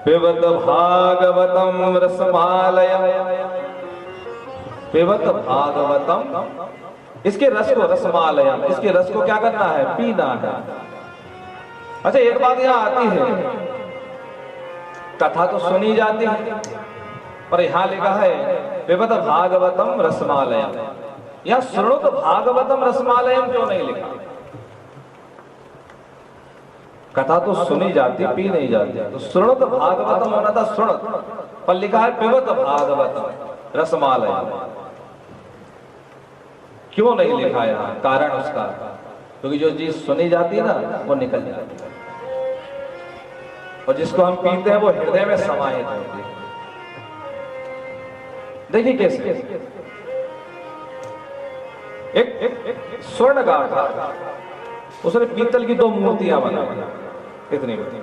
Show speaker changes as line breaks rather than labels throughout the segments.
पिबत भागवतम रसमालयम, पिबत भागवतम, इसके रस को, रसमालयम, इसके रस को क्या करना है? पीना है। अच्छा एक बात यहां आती है, कथा तो सुनी जाती है, पर यहां लिखा है पिबत भागवतम रसमालयम, यहां श्रृणुत भागवतम रसमालयम क्यों नहीं लिखा? कथा तो सुनी जाती, पी नहीं जाती, तो श्रृणुत भागवतम होना था श्रृणुत, पर लिखा है पिबत भागवतम रसमालयम। क्यों नहीं लिखा यहाँ? कारण उसका, क्योंकि जो चीज सुनी जाती है ना वो निकल जाती है, और जिसको हम पीते हैं वो हृदय में समाहित होती है। देखिए कैसे एक स्वर्णकार था, उसने पीतल की 2 मूर्तियां बनाई, कितनी बड़ी,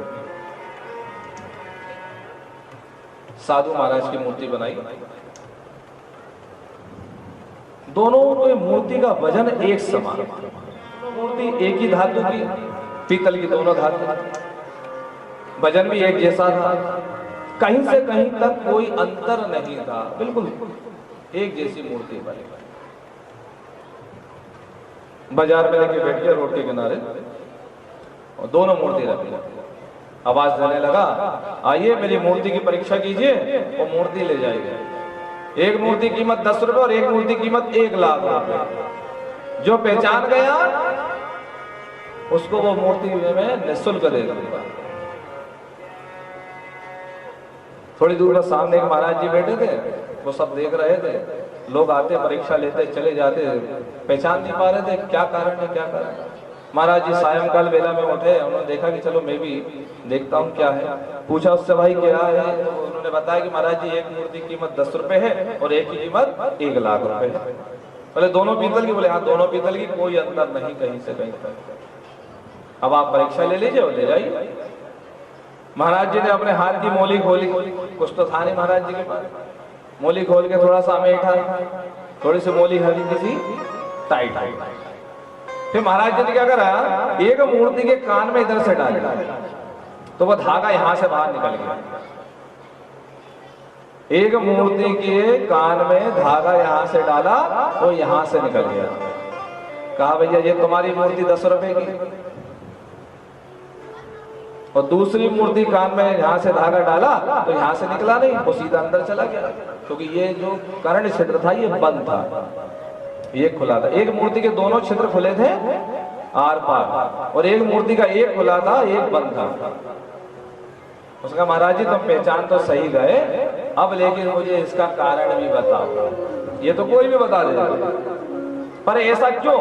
साधु महाराज की मूर्ति बनाई, दोनों की मूर्ति का वजन एक समान, मूर्ति एक ही धातु की, पीतल की दोनों धातु, वजन भी एक जैसा था, कहीं से कहीं तक कोई अंतर नहीं था, बिल्कुल एक जैसी मूर्ति बनी। बाजार में लेके बैठ गया रोड के किनारे और दोनों मूर्ति रखी, आवाज देने लगा, आइए मेरी मूर्ति की परीक्षा कीजिए, वो मूर्ति ले जाएगी। एक मूर्ति कीमत 10 रुपए और एक मूर्ति कीमत 1 लाख रुपए। जो पहचान गया उसको वो मूर्ति में निःशुल्क दे दूंगा। थोड़ी दूर पर सामने एक महाराज जी बैठे थे, वो सब देख रहे थे, लोग आते परीक्षा लेते चले जाते, पहचान नहीं पा रहे थे क्या कारण है, क्या कारण है। महाराज जी सायंकाल बेला में उठे, उन्होंने देखा कि चलो मैं भी देखता हूँ क्या है। पूछा उससे, भाई क्या है? तो उन्होंने बताया कि महाराज जी एक मूर्ति की कीमत 10 रुपए है और एक की कीमत 1 लाख रुपए है। बोले दोनों पीतल की? बोले हाँ दोनों पीतल की, कोई अंतर नहीं कहीं से कहीं तक। अब आप परीक्षा ले लीजिए और ले जाइए। महाराज जी ने अपने हाथ की मोली खोली, कुछ तो था नहीं महाराज जी के पास, मोली खोल के थोड़ा सा मेठा, थोड़ी सी मोली हल्की सी टाइट आई। फिर महाराज जी ने क्या करा, एक मूर्ति के कान में इधर से डाला, तो वो धागा यहां से बाहर निकल गया। एक मूर्ति के कान में धागा यहां से डाला, वो यहां से निकल गया। कहा भैया ये तुम्हारी मूर्ति 10 रुपए की, और दूसरी मूर्ति कान में यहां से धागा डाला तो यहां से निकला नहीं, वो सीधा अंदर चला गया, क्योंकि ये जो कर्ण छिद्र था ये बंद था, ये खुला था। एक मूर्ति के दोनों छिद्र खुले थे आर पार, और एक मूर्ति का एक खुला था, एक बंद था। उसका महाराज जी तुम पहचान तो सही गए, अब लेकिन मुझे इसका कारण भी बताओ। ये तो कोई भी बता देगा, पर ऐसा क्यों?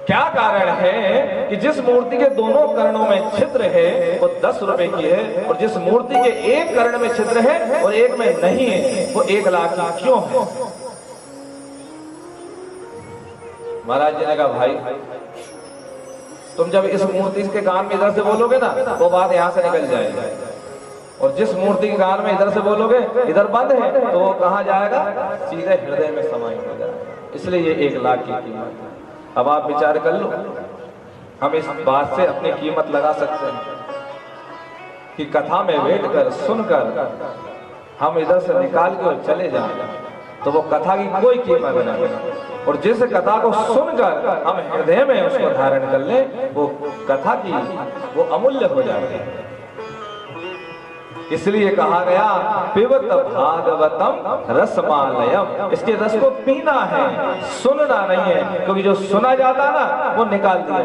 क्या कारण है कि जिस मूर्ति के दोनों कर्णों में छिद्र है वो 10 रुपए की है, और जिस मूर्ति के एक कर्ण में छिद्र है और एक में नहीं है वो 1 लाख की क्यों है? महाराज जी ने कहा भाई तुम जब इस मूर्ति के कान में इधर से बोलोगे ना वो बात यहां से निकल जाएगी, और जिस मूर्ति के कान में इधर से बोलोगे इधर बंद है तो वो कहां जाएगा? सीधे हृदय में समाहित हो जाएगा। इसलिए ये 1 लाख की कीमत है। अब आप विचार कर लो, हम इस बात से अपनी कीमत लगा सकते हैं कि कथा में बैठकर सुनकर हम इधर से निकाल के और चले जाएंगे तो वो कथा की कोई कीमत नहीं, और जिस कथा को सुनकर हम हृदय में उसको धारण कर ले वो कथा की वो अमूल्य हो जाती है। इसलिए कहा गया पिबत भागवतम रसमालयम, इसके रस को पीना है, सुनना नहीं है, क्योंकि जो सुना जाता ना वो निकाल दिया।